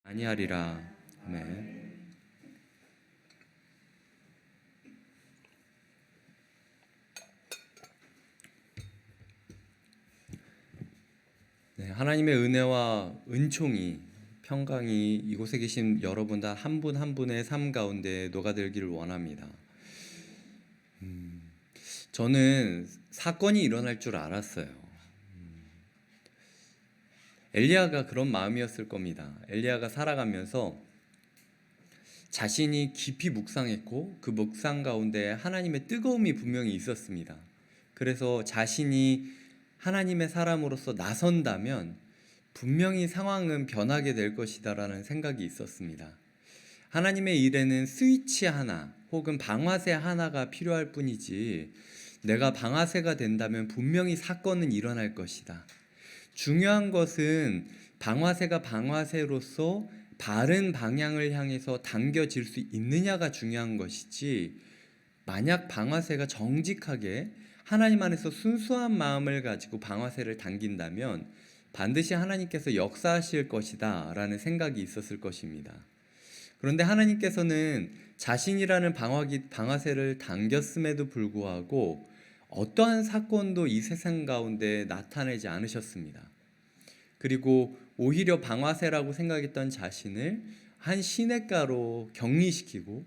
아니하리라. 아멘. 네, 하나님의 은혜와 은총이 평강이 이곳에 계신 여러분 다 한 분 한 분의 삶 가운데 녹아들기를 원합니다. 저는 사건이 일어날 줄 알았어요. 엘리야가 그런 마음이었을 겁니다. 엘리야가 살아가면서 자신이 깊이 묵상했고 그 묵상 가운데 하나님의 뜨거움이 분명히 있었습니다. 그래서 자신이 하나님의 사람으로서 나선다면 분명히 상황은 변하게 될 것이다라는 생각이 있었습니다. 하나님의 일에는 스위치 하나 혹은 방아쇠 하나가 필요할 뿐이지 내가 방아쇠가 된다면 분명히 사건은 일어날 것이다. 중요한 것은 방아쇠가 방아쇠로서 바른 방향을 향해서 당겨질 수 있느냐가 중요한 것이지, 만약 방아쇠가 정직하게 하나님 안에서 순수한 마음을 가지고 방아쇠를 당긴다면 반드시 하나님께서 역사하실 것이다 라는 생각이 있었을 것입니다. 그런데 하나님께서는 자신이라는 방아쇠를 당겼음에도 불구하고 어떠한 사건도 이 세상 가운데 나타내지 않으셨습니다. 그리고 오히려 방아쇠라고 생각했던 자신을 한 시냇가로 격리시키고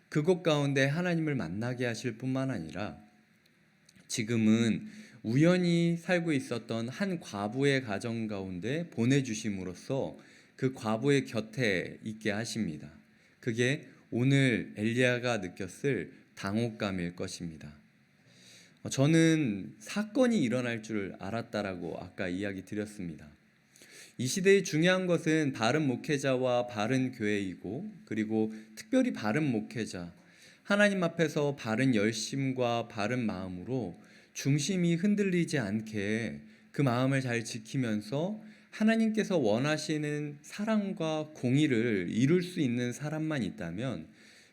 그곳 가운데 하나님을 만나게 하실 뿐만 아니라 지금은 우연히 살고 있었던 한 과부의 가정 가운데 보내주심으로써 그 과부의 곁에 있게 하십니다. 그게 오늘 엘리야가 느꼈을 당혹감일 것입니다. 저는 사건이 일어날 줄 알았다라고 아까 이야기 드렸습니다. 이 시대의 중요한 것은 바른 목회자와 바른 교회이고, 그리고 특별히 바른 목회자, 하나님 앞에서 바른 열심과 바른 마음으로 중심이 흔들리지 않게 그 마음을 잘 지키면서 하나님께서 원하시는 사랑과 공의를 이룰 수 있는 사람만 있다면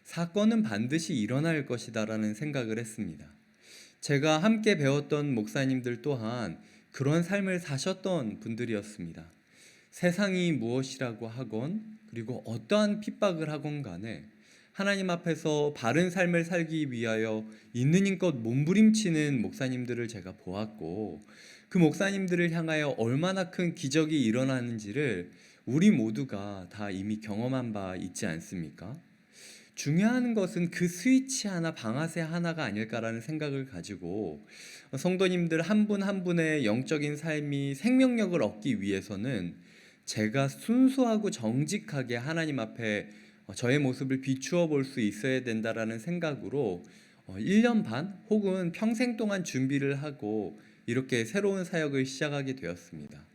사건은 반드시 일어날 것이다라는 생각을 했습니다. 제가 함께 배웠던 목사님들 또한 그런 삶을 사셨던 분들이었습니다. 세상이 무엇이라고 하건, 그리고 어떠한 핍박을 하건 간에 하나님 앞에서 바른 삶을 살기 위하여 있는 힘껏 몸부림치는 목사님들을 제가 보았고, 그 목사님들을 향하여 얼마나 큰 기적이 일어나는지를 우리 모두가 다 이미 경험한 바 있지 않습니까? 중요한 것은 그 스위치 하나, 방아쇠 하나가 아닐까라는 생각을 가지고 성도님들 한 분 한 분의 영적인 삶이 생명력을 얻기 위해서는 제가 순수하고 정직하게 하나님 앞에 저의 모습을 비추어 볼 수 있어야 된다라는 생각으로 1년 반 혹은 평생 동안 준비를 하고 이렇게 새로운 사역을 시작하게 되었습니다.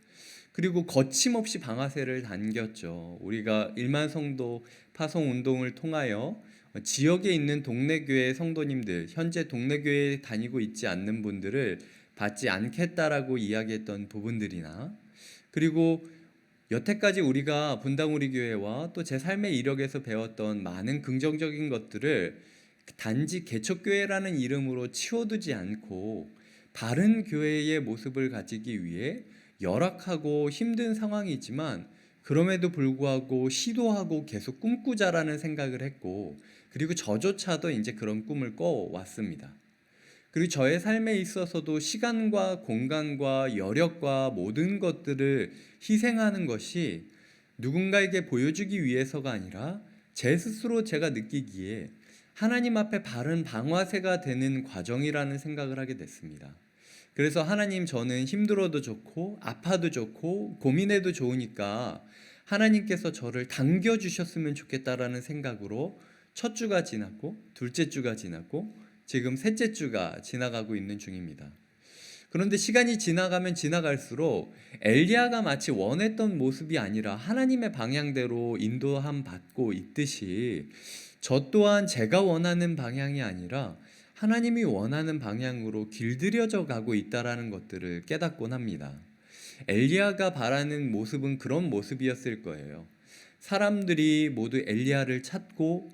그리고 거침없이 방아쇠를 당겼죠. 우리가 1만 성도 파송 운동을 통하여 지역에 있는 동네교회 성도님들, 현재 동네교회에 다니고 있지 않는 분들을 받지 않겠다라고 이야기했던 부분들이나, 그리고 여태까지 우리가 분당우리 교회와 또 제 삶의 이력에서 배웠던 많은 긍정적인 것들을 단지 개척교회라는 이름으로 치워두지 않고 바른 교회의 모습을 가지기 위해 열악하고 힘든 상황이지만 그럼에도 불구하고 시도하고 계속 꿈꾸자라는 생각을 했고, 그리고 저조차도 이제 그런 꿈을 꿔왔습니다. 그리고 저의 삶에 있어서도 시간과 공간과 여력과 모든 것들을 희생하는 것이 누군가에게 보여주기 위해서가 아니라 제 스스로 제가 느끼기에 하나님 앞에 바른 방아쇠가 되는 과정이라는 생각을 하게 됐습니다. 그래서 하나님, 저는 힘들어도 좋고 아파도 좋고 고민해도 좋으니까 하나님께서 저를 당겨주셨으면 좋겠다라는 생각으로 첫 주가 지났고 둘째 주가 지났고 지금 셋째 주가 지나가고 있는 중입니다. 그런데 시간이 지나가면 지나갈수록 엘리야가 마치 원했던 모습이 아니라 하나님의 방향대로 인도함 받고 있듯이 저 또한 제가 원하는 방향이 아니라 하나님이 원하는 방향으로 길들여져 가고 있다는 것들을 깨닫곤 합니다. 엘리야가 바라는 모습은 그런 모습이었을 거예요. 사람들이 모두 엘리야를 찾고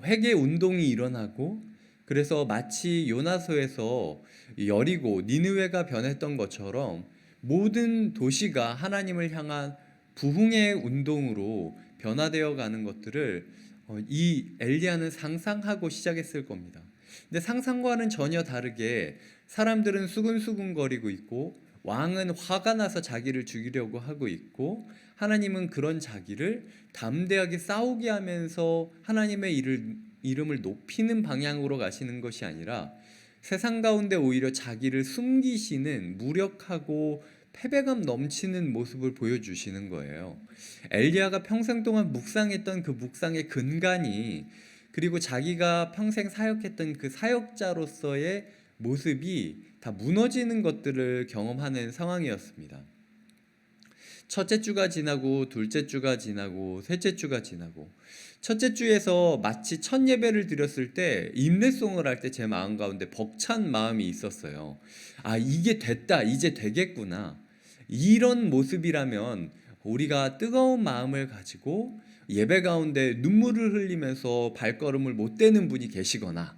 회개 운동이 일어나고, 그래서 마치 요나서에서 여리고 니느웨가 변했던 것처럼 모든 도시가 하나님을 향한 부흥의 운동으로 변화되어 가는 것들을 이 엘리야는 상상하고 시작했을 겁니다. 근데 상상과는 전혀 다르게 사람들은 수근수근거리고 있고 왕은 화가 나서 자기를 죽이려고 하고 있고 하나님은 그런 자기를 담대하게 싸우게 하면서 하나님의 이름을 높이는 방향으로 가시는 것이 아니라 세상 가운데 오히려 자기를 숨기시는 무력하고 패배감 넘치는 모습을 보여주시는 거예요. 엘리야가 평생 동안 묵상했던 그 묵상의 근간이, 그리고 자기가 평생 사역했던 그 사역자로서의 모습이 다 무너지는 것들을 경험하는 상황이었습니다. 첫째 주가 지나고 둘째 주가 지나고 셋째 주가 지나고, 첫째 주에서 마치 첫 예배를 드렸을 때 인내송을 할 때 제 마음 가운데 벅찬 마음이 있었어요. 아, 이게 됐다, 이제 되겠구나. 이런 모습이라면 우리가 뜨거운 마음을 가지고 예배 가운데 눈물을 흘리면서 발걸음을 못 떼는 분이 계시거나,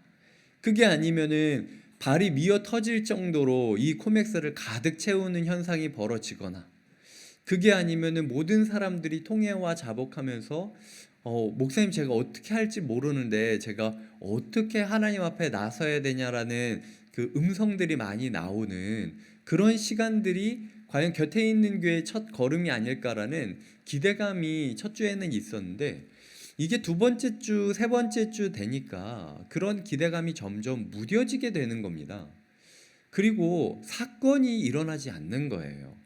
그게 아니면은 발이 미어 터질 정도로 이 코맥스를 가득 채우는 현상이 벌어지거나, 그게 아니면은 모든 사람들이 통회와 자복하면서 목사님, 제가 어떻게 할지 모르는데 제가 어떻게 하나님 앞에 나서야 되냐라는 그 음성들이 많이 나오는 그런 시간들이 과연 곁에 있는 교회의 첫 걸음이 아닐까라는 기대감이 첫 주에는 있었는데, 이게 두 번째 주, 세 번째 주 되니까 그런 기대감이 점점 무뎌지게 되는 겁니다. 그리고 사건이 일어나지 않는 거예요.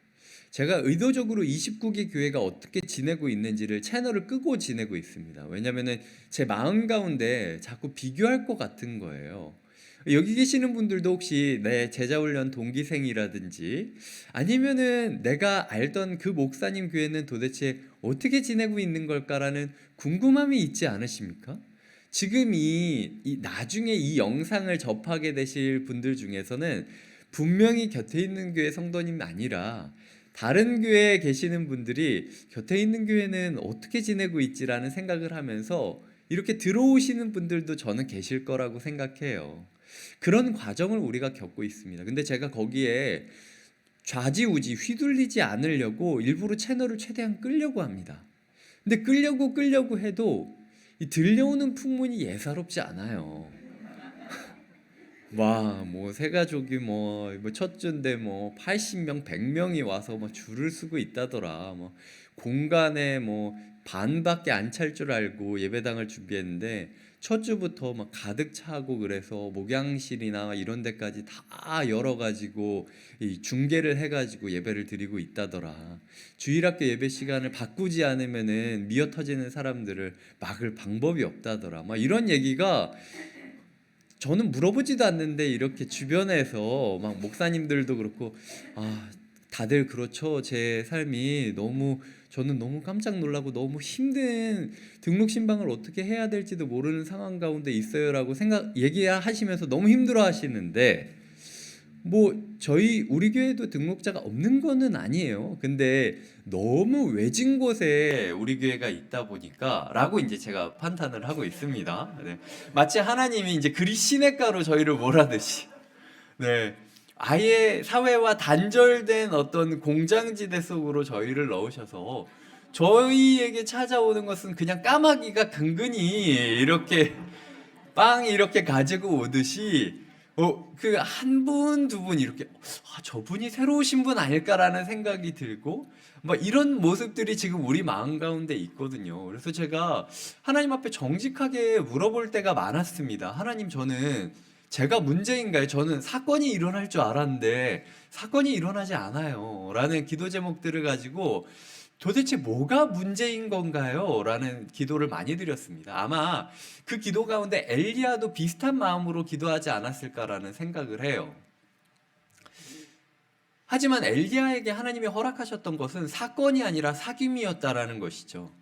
제가 의도적으로 29개 교회가 어떻게 지내고 있는지를 채널을 끄고 지내고 있습니다. 왜냐하면 제 마음 가운데 자꾸 비교할 것 같은 거예요. 여기 계시는 분들도 혹시 내 제자훈련 동기생이라든지 아니면은 내가 알던 그 목사님 교회는 도대체 어떻게 지내고 있는 걸까라는 궁금함이 있지 않으십니까? 지금 나중에 이 영상을 접하게 되실 분들 중에서는 분명히 곁에 있는 교회 성도님이 아니라 다른 교회에 계시는 분들이 곁에 있는 교회는 어떻게 지내고 있지라는 생각을 하면서 이렇게 들어오시는 분들도 저는 계실 거라고 생각해요. 그런 과정을 우리가 겪고 있습니다. 근데 제가 거기에 좌지우지 휘둘리지 않으려고 일부러 채널을 최대한 끌려고 합니다. 근데 끌려고 해도 이 들려오는 풍문이 예사롭지 않아요. 와, 뭐 새가족이 첫 주인데 80명, 100명이 와서 줄을 서고 있다더라. 공간에 반밖에 안 찰 줄 알고 예배당을 준비했는데 첫 주부터 가득 차고, 그래서 목양실이나 이런 데까지 다 열어가지고 이 중계를 해가지고 예배를 드리고 있다더라. 주일학교 예배 시간을 바꾸지 않으면은 미어 터지는 사람들을 막을 방법이 없다더라. 이런 얘기가, 저는 물어보지도 않는데 이렇게 주변에서 막 목사님들도 그렇고, 다들 그렇죠. 제 삶이 저는 너무 깜짝 놀라고 너무 힘든 등록 신방을 어떻게 해야 될지도 모르는 상황 가운데 있어요라고 얘기하시면서 너무 힘들어 하시는데, 우리 교회도 등록자가 없는 거는 아니에요. 근데 너무 외진 곳에 우리 교회가 있다 보니까 라고 이제 제가 판단을 하고 있습니다. 네. 마치 하나님이 이제 그리 시냇가로 저희를 몰아듯이, 네, 아예 사회와 단절된 어떤 공장지대 속으로 저희를 넣으셔서 저희에게 찾아오는 것은 그냥 까마귀가 근근히 이렇게 빵 이렇게 가지고 오듯이 그 한 분, 두 분 이렇게 저분이 새로 오신 분 아닐까라는 생각이 들고, 이런 모습들이 지금 우리 마음 가운데 있거든요. 그래서 제가 하나님 앞에 정직하게 물어볼 때가 많았습니다. 하나님, 제가 문제인가요? 저는 사건이 일어날 줄 알았는데 사건이 일어나지 않아요 라는 기도 제목들을 가지고 도대체 뭐가 문제인 건가요? 라는 기도를 많이 드렸습니다. 아마 그 기도 가운데 엘리야도 비슷한 마음으로 기도하지 않았을까라는 생각을 해요. 하지만 엘리야에게 하나님이 허락하셨던 것은 사건이 아니라 사귐이었다라는 것이죠.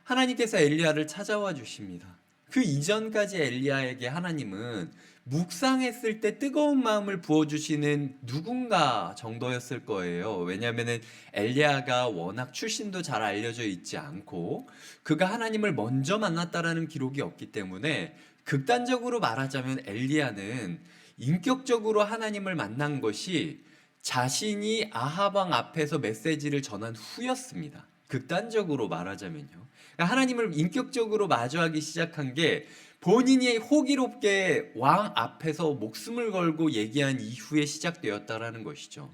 하나님께서 엘리야를 찾아와 주십니다. 그 이전까지 엘리야에게 하나님은 묵상했을 때 뜨거운 마음을 부어주시는 누군가 정도였을 거예요. 왜냐하면 엘리야가 워낙 출신도 잘 알려져 있지 않고 그가 하나님을 먼저 만났다라는 기록이 없기 때문에, 극단적으로 말하자면 엘리야는 인격적으로 하나님을 만난 것이 자신이 아합 왕 앞에서 메시지를 전한 후였습니다. 극단적으로 말하자면요. 그러니까 하나님을 인격적으로 마주하기 시작한 게 본인이 호기롭게 왕 앞에서 목숨을 걸고 얘기한 이후에 시작되었다라는 것이죠.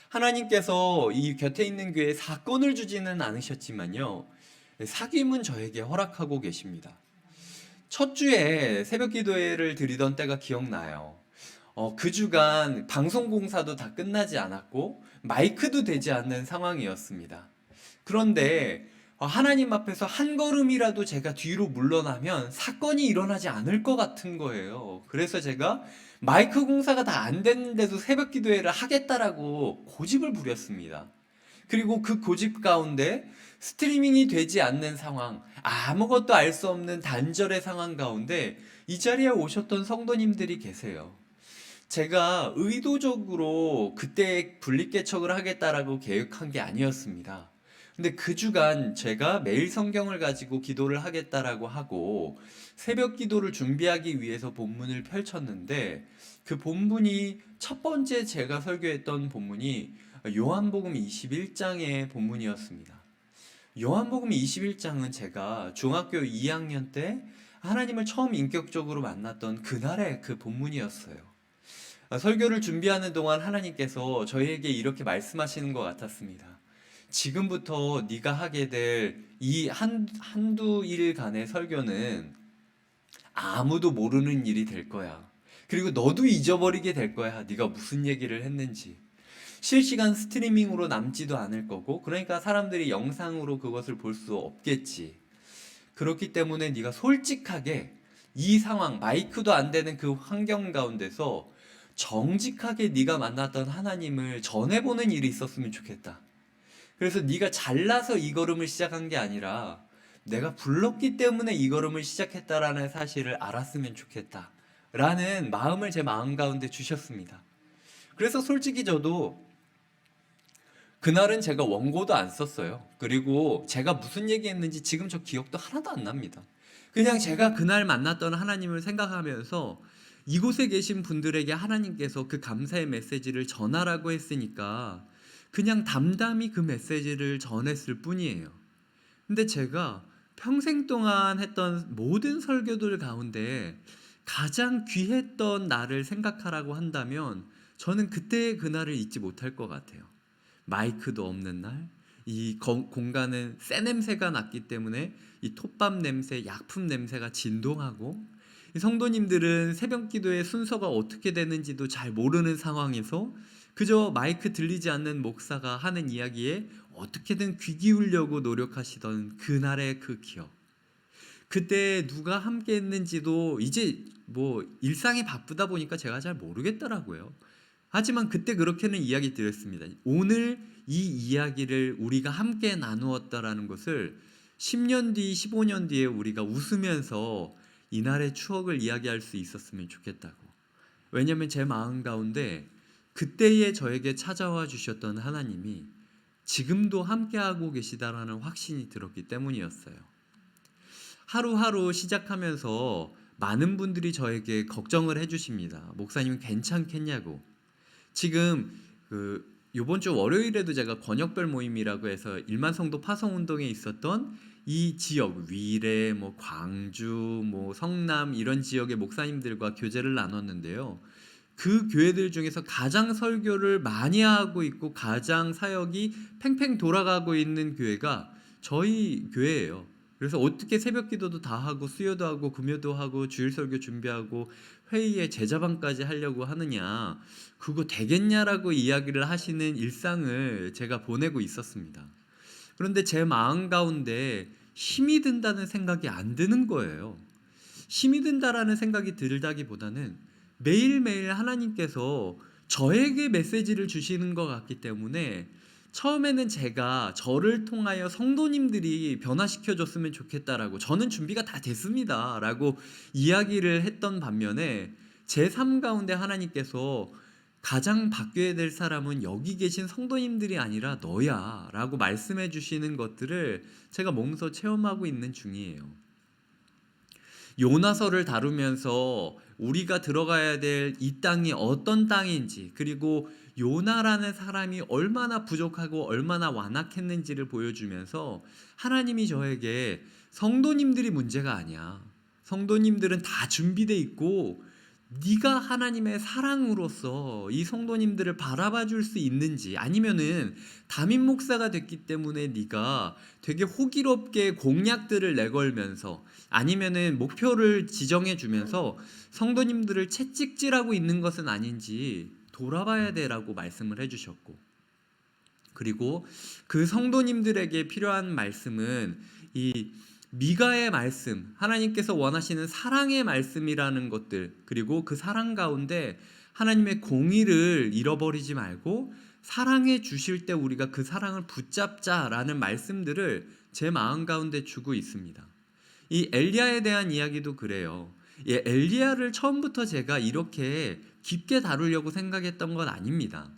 하나님께서 이 곁에 있는 교회에 사건을 주지는 않으셨지만요. 사귐은 저에게 허락하고 계십니다. 첫 주에 새벽 기도회를 드리던 때가 기억나요. 그 주간 방송공사도 다 끝나지 않았고 마이크도 되지 않는 상황이었습니다. 그런데 하나님 앞에서 한 걸음이라도 제가 뒤로 물러나면 사건이 일어나지 않을 것 같은 거예요. 그래서 제가 마이크 공사가 다 안 됐는데도 새벽 기도회를 하겠다라고 고집을 부렸습니다. 그리고 그 고집 가운데 스트리밍이 되지 않는 상황, 아무것도 알 수 없는 단절의 상황 가운데 이 자리에 오셨던 성도님들이 계세요. 제가 의도적으로 그때 분립개척을 하겠다라고 계획한 게 아니었습니다. 근데 그 주간 제가 매일 성경을 가지고 기도를 하겠다라고 하고 새벽 기도를 준비하기 위해서 본문을 펼쳤는데 그 본문이 첫 번째 제가 설교했던 본문이 요한복음 21장의 본문이었습니다. 요한복음 21장은 제가 중학교 2학년 때 하나님을 처음 인격적으로 만났던 그날의 그 본문이었어요. 설교를 준비하는 동안 하나님께서 저희에게 이렇게 말씀하시는 것 같았습니다. 지금부터 네가 하게 될 이 한두 일간의 설교는 아무도 모르는 일이 될 거야. 그리고 너도 잊어버리게 될 거야. 네가 무슨 얘기를 했는지. 실시간 스트리밍으로 남지도 않을 거고, 그러니까 사람들이 영상으로 그것을 볼 수 없겠지. 그렇기 때문에 네가 솔직하게 이 상황, 마이크도 안 되는 그 환경 가운데서 정직하게 네가 만났던 하나님을 전해보는 일이 있었으면 좋겠다. 그래서 네가 잘나서 이 걸음을 시작한 게 아니라 내가 불렀기 때문에 이 걸음을 시작했다라는 사실을 알았으면 좋겠다. 라는 마음을 제 마음 가운데 주셨습니다. 그래서 솔직히 저도 그날은 제가 원고도 안 썼어요. 그리고 제가 무슨 얘기했는지 지금 저 기억도 하나도 안 납니다. 그냥 제가 그날 만났던 하나님을 생각하면서 이곳에 계신 분들에게 하나님께서 그 감사의 메시지를 전하라고 했으니까 그냥 담담히 그 메시지를 전했을 뿐이에요. 근데 제가 평생 동안 했던 모든 설교들 가운데 가장 귀했던 날을 생각하라고 한다면 저는 그때의 그날을 잊지 못할 것 같아요. 마이크도 없는 날, 이 공간은 새 냄새가 났기 때문에 이 톱밥 냄새, 약품 냄새가 진동하고 이 성도님들은 새벽 기도의 순서가 어떻게 되는지도 잘 모르는 상황에서 그저 마이크 들리지 않는 목사가 하는 이야기에 어떻게든 귀 기울려고 노력하시던 그날의 그 기억. 그때 누가 함께 했는지도 이제 뭐 일상이 바쁘다 보니까 제가 잘 모르겠더라고요. 하지만 그때 그렇게는 이야기 드렸습니다. 오늘 이 이야기를 우리가 함께 나누었다라는 것을 10년 뒤, 15년 뒤에 우리가 웃으면서 이날의 추억을 이야기할 수 있었으면 좋겠다고. 왜냐하면 제 마음 가운데 그때에 저에게 찾아와 주셨던 하나님이 지금도 함께하고 계시다라는 확신이 들었기 때문이었어요. 하루하루 시작하면서 많은 분들이 저에게 걱정을 해주십니다. 목사님 괜찮겠냐고. 지금 요번 주 월요일에도 제가 권역별 모임이라고 해서 1만 성도 파송 운동에 있었던 이 지역 위례, 뭐 광주, 뭐 성남 이런 지역의 목사님들과 교제를 나눴는데요. 그 교회들 중에서 가장 설교를 많이 하고 있고 가장 사역이 팽팽 돌아가고 있는 교회가 저희 교회예요. 그래서 어떻게 새벽 기도도 다 하고 수요도 하고 금요도 하고 주일 설교 준비하고 회의에 제자반까지 하려고 하느냐, 그거 되겠냐라고 이야기를 하시는 일상을 제가 보내고 있었습니다. 그런데 제 마음 가운데 힘이 든다는 생각이 안 드는 거예요. 힘이 든다라는 생각이 들다기보다는 매일매일 하나님께서 저에게 메시지를 주시는 것 같기 때문에 처음에는 제가 저를 통하여 성도님들이 변화시켜 줬으면 좋겠다라고, 저는 준비가 다 됐습니다 라고 이야기를 했던 반면에 제 삶 가운데 하나님께서 가장 바뀌어야 될 사람은 여기 계신 성도님들이 아니라 너야 라고 말씀해 주시는 것들을 제가 몸소 체험하고 있는 중이에요. 요나서를 다루면서 우리가 들어가야 될 이 땅이 어떤 땅인지, 그리고 요나라는 사람이 얼마나 부족하고 얼마나 완악했는지를 보여주면서 하나님이 저에게 성도님들이 문제가 아니야. 성도님들은 다 준비돼 있고 네가 하나님의 사랑으로서 이 성도님들을 바라봐 줄 수 있는지, 아니면은 담임 목사가 됐기 때문에 네가 되게 호기롭게 공약들을 내걸면서, 아니면은 목표를 지정해 주면서 성도님들을 채찍질하고 있는 것은 아닌지 돌아봐야 되라고 말씀을 해주셨고, 그리고 그 성도님들에게 필요한 말씀은 이 미가의 말씀, 하나님께서 원하시는 사랑의 말씀이라는 것들, 그리고 그 사랑 가운데 하나님의 공의를 잃어버리지 말고 사랑해 주실 때 우리가 그 사랑을 붙잡자라는 말씀들을 제 마음 가운데 주고 있습니다. 이 엘리야에 대한 이야기도 그래요. 예, 엘리야를 처음부터 제가 이렇게 깊게 다루려고 생각했던 건 아닙니다.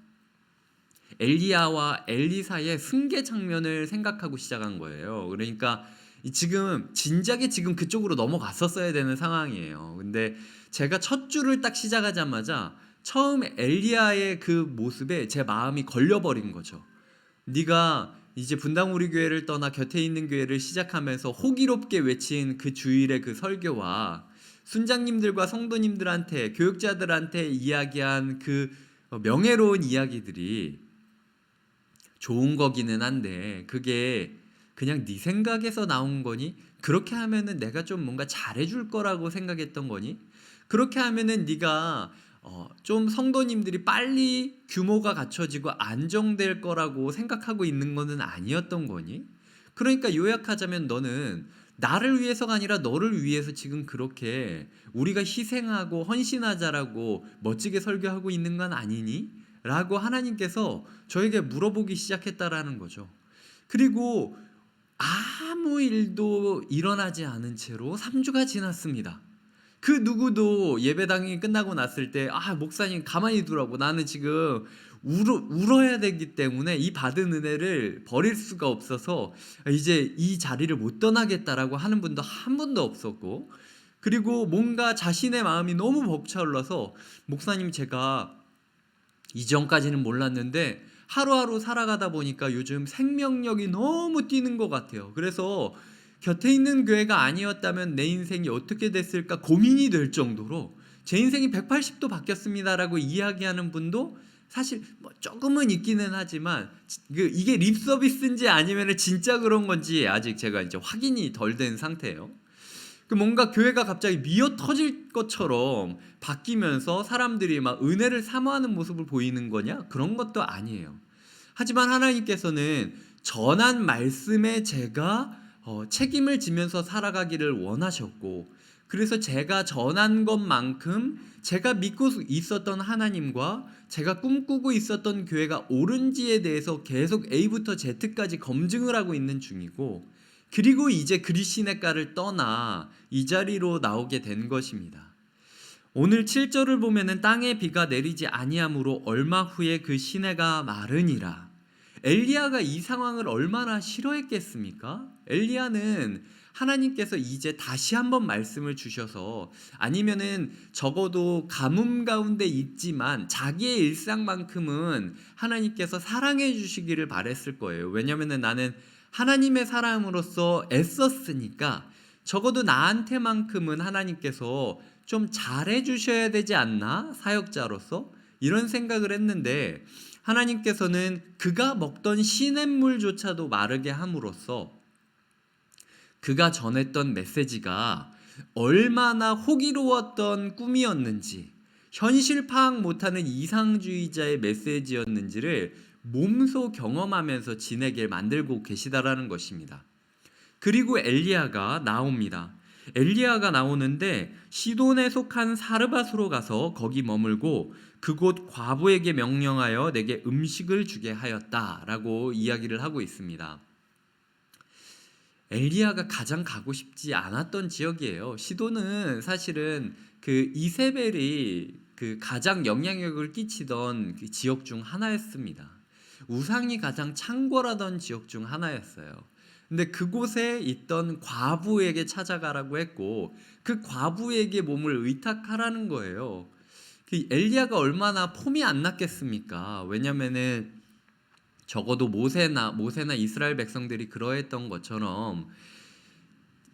엘리야와 엘리사의 승계 장면을 생각하고 시작한 거예요. 그러니까 지금 진작에 지금 그쪽으로 넘어갔었어야 되는 상황이에요. 근데 제가 첫 줄을 딱 시작하자마자 처음 엘리야의 그 모습에 제 마음이 걸려버린 거죠. 네가 이제 분당 우리 교회를 떠나 곁에 있는 교회를 시작하면서 호기롭게 외친 그 주일의 그 설교와 순장님들과 성도님들한테, 교육자들한테 이야기한 그 명예로운 이야기들이 좋은 거기는 한데 그게 그냥 네 생각에서 나온 거니? 그렇게 하면은 내가 좀 뭔가 잘해줄 거라고 생각했던 거니? 그렇게 하면은 네가 좀 성도님들이 빨리 규모가 갖춰지고 안정될 거라고 생각하고 있는 거는 아니었던 거니? 그러니까 요약하자면 너는 나를 위해서가 아니라 너를 위해서 지금 그렇게 우리가 희생하고 헌신하자라고 멋지게 설교하고 있는 건 아니니? 라고 하나님께서 저에게 물어보기 시작했다라는 거죠. 그리고 아무 일도 일어나지 않은 채로 3주가 지났습니다. 그 누구도 예배당이 끝나고 났을 때 목사님 가만히 두라고, 나는 지금 울어야 되기 때문에 이 받은 은혜를 버릴 수가 없어서 이제 이 자리를 못 떠나겠다라고 하는 분도 한 분도 없었고, 그리고 뭔가 자신의 마음이 너무 벅차올라서 목사님 제가 이전까지는 몰랐는데 하루하루 살아가다 보니까 요즘 생명력이 너무 뛰는 것 같아요. 그래서 곁에 있는 교회가 아니었다면 내 인생이 어떻게 됐을까 고민이 될 정도로 제 인생이 180도 바뀌었습니다라고 이야기하는 분도 사실 뭐 조금은 있기는 하지만 이게 립 서비스인지 아니면 진짜 그런 건지 아직 제가 이제 확인이 덜 된 상태예요. 뭔가 교회가 갑자기 미어 터질 것처럼 바뀌면서 사람들이 막 은혜를 사모하는 모습을 보이는 거냐? 그런 것도 아니에요. 하지만 하나님께서는 전한 말씀에 제가 책임을 지면서 살아가기를 원하셨고, 그래서 제가 전한 것만큼 제가 믿고 있었던 하나님과 제가 꿈꾸고 있었던 교회가 옳은지에 대해서 계속 A부터 Z까지 검증을 하고 있는 중이고, 그리고 이제 그리시네가를 떠나 이 자리로 나오게 된 것입니다. 오늘 7절을 보면은 땅에 비가 내리지 아니함으로 얼마 후에 그 시내가 마르니라. 엘리야가 이 상황을 얼마나 싫어했겠습니까? 엘리야는 하나님께서 이제 다시 한번 말씀을 주셔서, 아니면은 적어도 가뭄 가운데 있지만 자기의 일상만큼은 하나님께서 사랑해 주시기를 바랬을 거예요. 왜냐면은 나는 하나님의 사람으로서 애썼으니까 적어도 나한테만큼은 하나님께서 좀 잘해 주셔야 되지 않나? 사역자로서 이런 생각을 했는데, 하나님께서는 그가 먹던 시냇물조차도 마르게 함으로써 그가 전했던 메시지가 얼마나 호기로웠던 꿈이었는지, 현실 파악 못하는 이상주의자의 메시지였는지를 몸소 경험하면서 지내게 만들고 계시다라는 것입니다. 그리고 엘리야가 나옵니다. 엘리야가 나오는데 시돈에 속한 사르밧으로 가서 거기 머물고 그곳 과부에게 명령하여 내게 음식을 주게 하였다라고 이야기를 하고 있습니다. 엘리야가 가장 가고 싶지 않았던 지역이에요. 시돈은 사실은 그 이세벨이 그 가장 영향력을 끼치던 그 지역 중 하나였습니다. 우상이 가장 창궐하던 지역 중 하나였어요. 근데 그곳에 있던 과부에게 찾아가라고 했고 그 과부에게 몸을 의탁하라는 거예요. 그 엘리야가 얼마나 폼이 안 났겠습니까? 왜냐면은 적어도 모세나 이스라엘 백성들이 그러했던 것처럼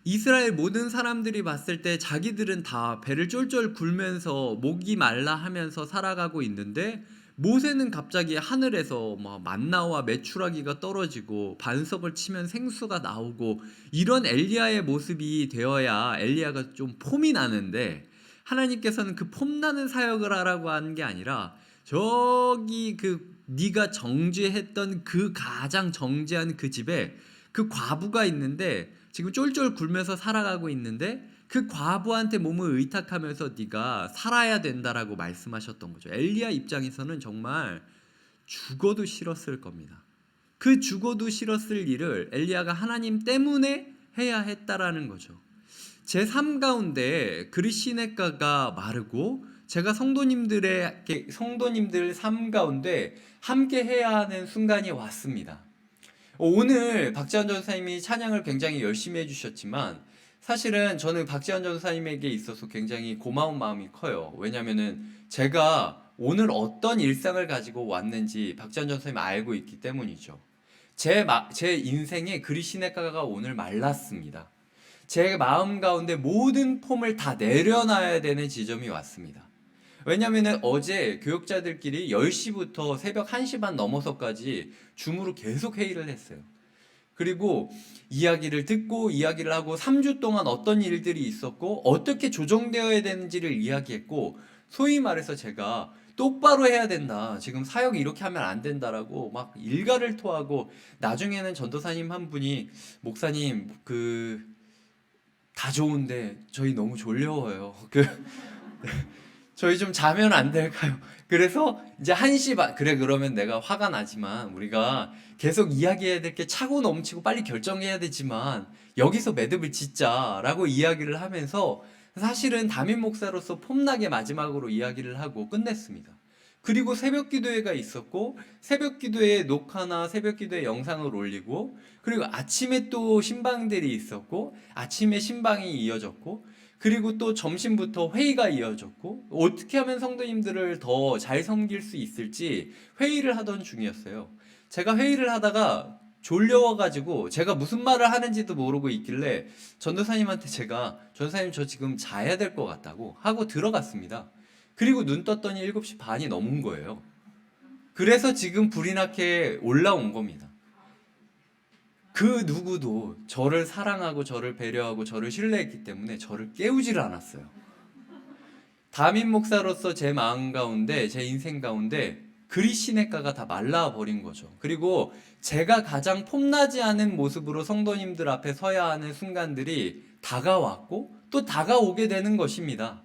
이스라엘 모든 사람들이 봤을 때 자기들은 다 배를 쫄쫄 굴면서 목이 말라 하면서 살아가고 있는데, 모세는 갑자기 하늘에서 막 만나와 메추라기가 떨어지고 반석을 치면 생수가 나오고, 이런 엘리야의 모습이 되어야 엘리야가 좀 폼이 나는데, 하나님께서는 그 폼나는 사역을 하라고 하는 게 아니라 저기 네가 정죄했던 그 가장 정죄한 그 집에 그 과부가 있는데 지금 쫄쫄 굴면서 살아가고 있는데, 그 과부한테 몸을 의탁하면서 네가 살아야 된다라고 말씀하셨던 거죠. 엘리야 입장에서는 정말 죽어도 싫었을 겁니다. 그 죽어도 싫었을 일을 엘리야가 하나님 때문에 해야 했다라는 거죠. 제 삶 가운데 그리시네가가 마르고 제가 성도님들 삶 가운데 함께 해야 하는 순간이 왔습니다. 오늘 박지원 전사님이 찬양을 굉장히 열심히 해주셨지만, 사실은 저는 박지원 전사님에게 있어서 굉장히 고마운 마음이 커요. 왜냐면은 제가 오늘 어떤 일상을 가지고 왔는지 박지원 전사님이 알고 있기 때문이죠. 제 인생에 그리시네가가 오늘 말랐습니다. 제 마음 가운데 모든 폼을 다 내려놔야 되는 지점이 왔습니다. 왜냐면은 어제 교육자들끼리 10시부터 새벽 1시 반 넘어서까지 줌으로 계속 회의를 했어요. 그리고 이야기를 듣고 이야기를 하고 3주 동안 어떤 일들이 있었고 어떻게 조정되어야 되는지를 이야기했고, 소위 말해서 제가 똑바로 해야 된다, 지금 사역 이렇게 하면 안 된다라고 막 일가를 토하고, 나중에는 전도사님 한 분이 목사님 다 좋은데 저희 너무 졸려워요. 저희 좀 자면 안 될까요? 그래서 이제 1시 반, 그래 그러면 내가 화가 나지만 우리가 계속 이야기해야 될 게 차고 넘치고 빨리 결정해야 되지만 여기서 매듭을 짓자라고 이야기를 하면서, 사실은 담임 목사로서 폼나게 마지막으로 이야기를 하고 끝냈습니다. 그리고 새벽 기도회가 있었고, 새벽 기도회 녹화나 새벽 기도회 영상을 올리고, 그리고 아침에 또 신방들이 있었고, 아침에 신방이 이어졌고, 그리고 또 점심부터 회의가 이어졌고, 어떻게 하면 성도님들을 더 잘 섬길 수 있을지 회의를 하던 중이었어요. 제가 회의를 하다가 졸려워가지고 제가 무슨 말을 하는지도 모르고 있길래 전도사님한테 제가 전도사님 저 지금 자야 될 것 같다고 하고 들어갔습니다. 그리고 눈 떴더니 7시 반이 넘은 거예요. 그래서 지금 불이 나게 올라온 겁니다. 그 누구도 저를 사랑하고 저를 배려하고 저를 신뢰했기 때문에 저를 깨우지를 않았어요. 담임 목사로서 제 마음 가운데, 제 인생 가운데 그리시네가가 다 말라버린 거죠. 그리고 제가 가장 폼나지 않은 모습으로 성도님들 앞에 서야 하는 순간들이 다가왔고 또 다가오게 되는 것입니다.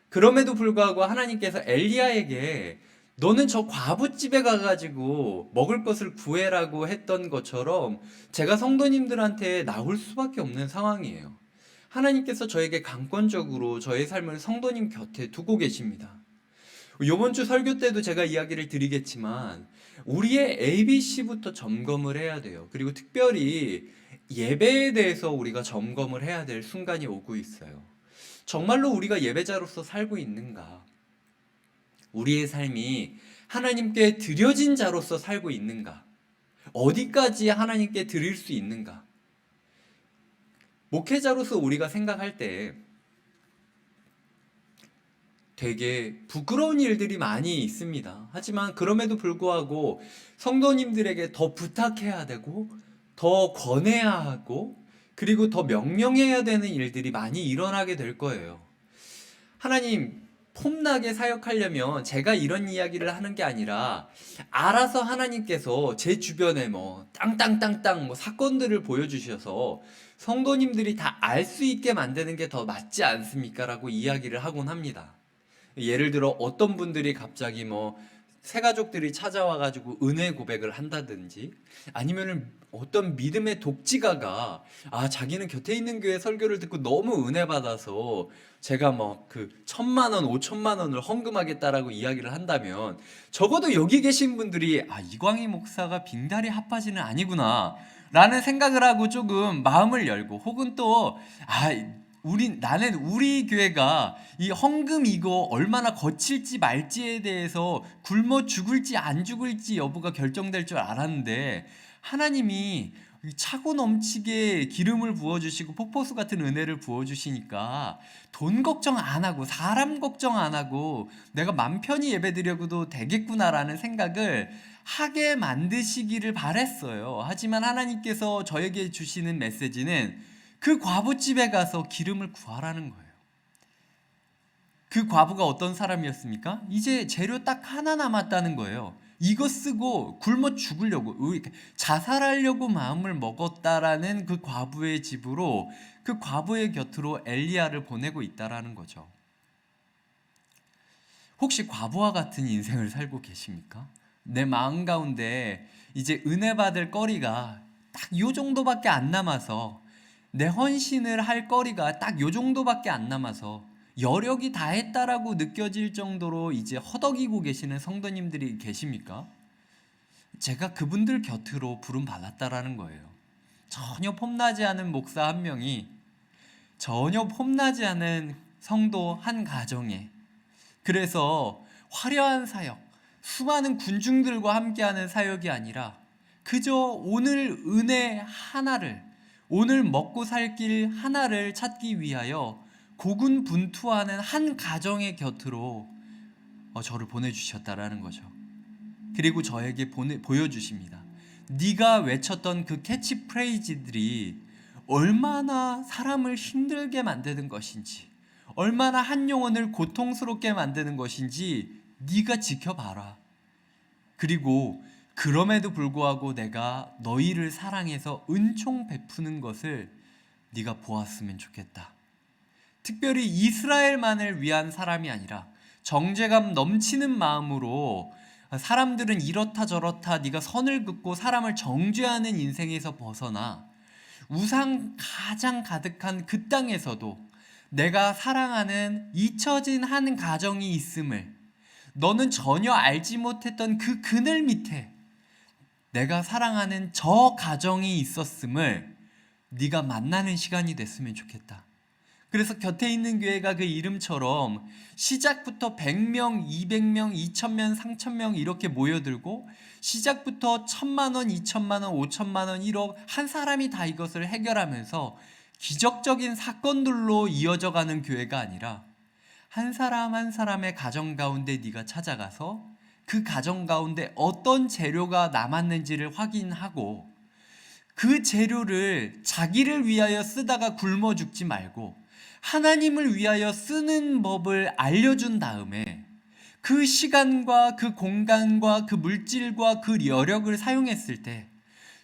그럼에도 불구하고 하나님께서 엘리야에게 너는 저 과부집에 가가지고 먹을 것을 구해라고 했던 것처럼 제가 성도님들한테 나올 수밖에 없는 상황이에요. 하나님께서 저에게 강권적으로 저의 삶을 성도님 곁에 두고 계십니다. 이번 주 설교 때도 제가 이야기를 드리겠지만 우리의 ABC부터 점검을 해야 돼요. 그리고 특별히 예배에 대해서 우리가 점검을 해야 될 순간이 오고 있어요. 정말로 우리가 예배자로서 살고 있는가? 우리의 삶이 하나님께 드려진 자로서 살고 있는가? 어디까지 하나님께 드릴 수 있는가? 목회자로서 우리가 생각할 때 되게 부끄러운 일들이 많이 있습니다. 하지만 그럼에도 불구하고 성도님들에게 더 부탁해야 되고 더 권해야 하고 그리고 더 명령해야 되는 일들이 많이 일어나게 될 거예요. 하나님, 폼나게 사역하려면 제가 이런 이야기를 하는 게 아니라 알아서 하나님께서 제 주변에 뭐 땅땅땅땅 뭐 사건들을 보여주셔서 성도님들이 다 알 수 있게 만드는 게 더 맞지 않습니까? 라고 이야기를 하곤 합니다. 예를 들어 어떤 분들이 갑자기 뭐 새가족들이 찾아와가지고 은혜 고백을 한다든지, 아니면은 어떤 믿음의 독지가가 자기는 곁에 있는 교회 설교를 듣고 너무 은혜 받아서 제가 뭐 그 1,000만 원, 5천만 원을 헌금하겠다라고 이야기를 한다면, 적어도 여기 계신 분들이 이광희 목사가 빙다리 핫바지는 아니구나 라는 생각을 하고 조금 마음을 열고, 혹은 또 나는 우리 교회가 이 헌금 이거 얼마나 거칠지 말지에 대해서 굶어 죽을지 안 죽을지 여부가 결정될 줄 알았는데, 하나님이 차고 넘치게 기름을 부어주시고 폭포수 같은 은혜를 부어주시니까 돈 걱정 안 하고 사람 걱정 안 하고 내가 맘 편히 예배드려도 되겠구나라는 생각을 하게 만드시기를 바랬어요. 하지만 하나님께서 저에게 주시는 메시지는 그 과부집에 가서 기름을 구하라는 거예요. 그 과부가 어떤 사람이었습니까? 이제 재료 딱 하나 남았다는 거예요. 이거 쓰고 굶어 죽으려고, 자살하려고 마음을 먹었다라는 그 과부의 집으로, 그 과부의 곁으로 엘리야를 보내고 있다라는 거죠. 혹시 과부와 같은 인생을 살고 계십니까? 내 마음 가운데 이제 은혜 받을 거리가 딱 요 정도밖에 안 남아서, 내 헌신을 할 거리가 딱 요 정도밖에 안 남아서 여력이 다 했다라고 느껴질 정도로 이제 허덕이고 계시는 성도님들이 계십니까? 제가 그분들 곁으로 부름 받았다라는 거예요. 전혀 폼나지 않은 목사 한 명이 전혀 폼나지 않은 성도 한 가정에, 그래서 화려한 사역, 수많은 군중들과 함께하는 사역이 아니라 그저 오늘 은혜 하나를, 오늘 먹고 살 길 하나를 찾기 위하여 고군분투하는 한 가정의 곁으로 저를 보내주셨다라는 거죠. 그리고 저에게 보여주십니다. 네가 외쳤던 그 캐치프레이즈들이 얼마나 사람을 힘들게 만드는 것인지, 얼마나 한 영혼을 고통스럽게 만드는 것인지 네가 지켜봐라. 그리고 그럼에도 불구하고 내가 너희를 사랑해서 은총 베푸는 것을 네가 보았으면 좋겠다. 특별히 이스라엘만을 위한 사람이 아니라 정죄감 넘치는 마음으로, 사람들은 이렇다 저렇다 네가 선을 긋고 사람을 정죄하는 인생에서 벗어나 우상 가장 가득한 그 땅에서도 내가 사랑하는 잊혀진 한 가정이 있음을, 너는 전혀 알지 못했던 그 그늘 밑에 내가 사랑하는 저 가정이 있었음을 네가 만나는 시간이 됐으면 좋겠다. 그래서 곁에 있는 교회가 그 이름처럼 시작부터 100명, 200명, 2000명, 3000명 이렇게 모여들고, 시작부터 1000만 원, 2000만 원, 5천만 원, 1억 한 사람이 다 이것을 해결하면서 기적적인 사건들로 이어져 가는 교회가 아니라, 한 사람 한 사람의 가정 가운데 네가 찾아가서 그 가정 가운데 어떤 재료가 남았는지를 확인하고, 그 재료를 자기를 위하여 쓰다가 굶어 죽지 말고 하나님을 위하여 쓰는 법을 알려준 다음에 그 시간과 그 공간과 그 물질과 그 여력을 사용했을 때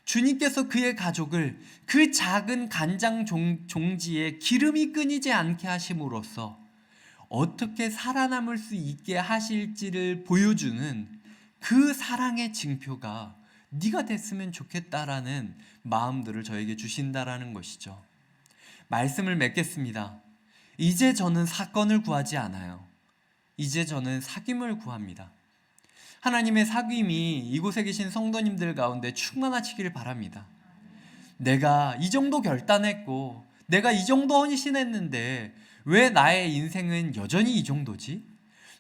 주님께서 그의 가족을 그 작은 간장 종지에 기름이 끊이지 않게 하심으로써 어떻게 살아남을 수 있게 하실지를 보여주는 그 사랑의 징표가 네가 됐으면 좋겠다라는 마음들을 저에게 주신다라는 것이죠. 말씀을 맺겠습니다. 이제 저는 사건을 구하지 않아요. 이제 저는 사귐을 구합니다. 하나님의 사귐이 이곳에 계신 성도님들 가운데 충만하시기를 바랍니다. 내가 이 정도 결단했고 내가 이 정도 헌신했는데 왜 나의 인생은 여전히 이 정도지?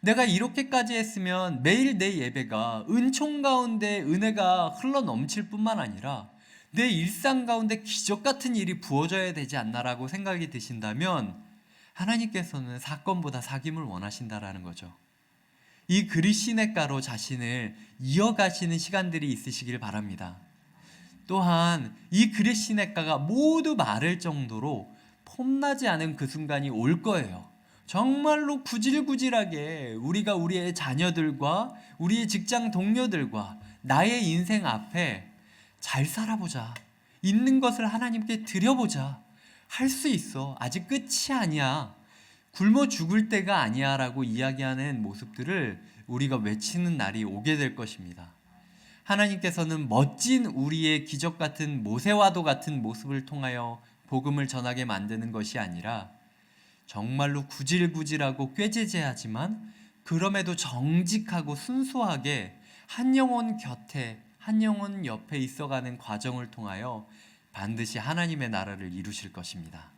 내가 이렇게까지 했으면 매일 내 예배가 은총 가운데 은혜가 흘러 넘칠 뿐만 아니라 내 일상 가운데 기적 같은 일이 부어져야 되지 않나라고 생각이 드신다면, 하나님께서는 사건보다 사귐을 원하신다라는 거죠. 이 그리시네가로 자신을 이어가시는 시간들이 있으시길 바랍니다. 또한 이 그리시네가가 모두 마를 정도로 폼나지 않은 그 순간이 올 거예요. 정말로 구질구질하게 우리가 우리의 자녀들과 우리의 직장 동료들과 나의 인생 앞에 잘 살아보자, 있는 것을 하나님께 드려보자, 할 수 있어, 아직 끝이 아니야, 굶어 죽을 때가 아니야 라고 이야기하는 모습들을 우리가 외치는 날이 오게 될 것입니다. 하나님께서는 멋진 우리의 기적 같은 모세와도 같은 모습을 통하여 복음을 전하게 만드는 것이 아니라, 정말로 구질구질하고 꾀지지하지만 그럼에도 정직하고 순수하게 한 영혼 곁에, 한 영혼 옆에 있어가는 과정을 통하여 반드시 하나님의 나라를 이루실 것입니다.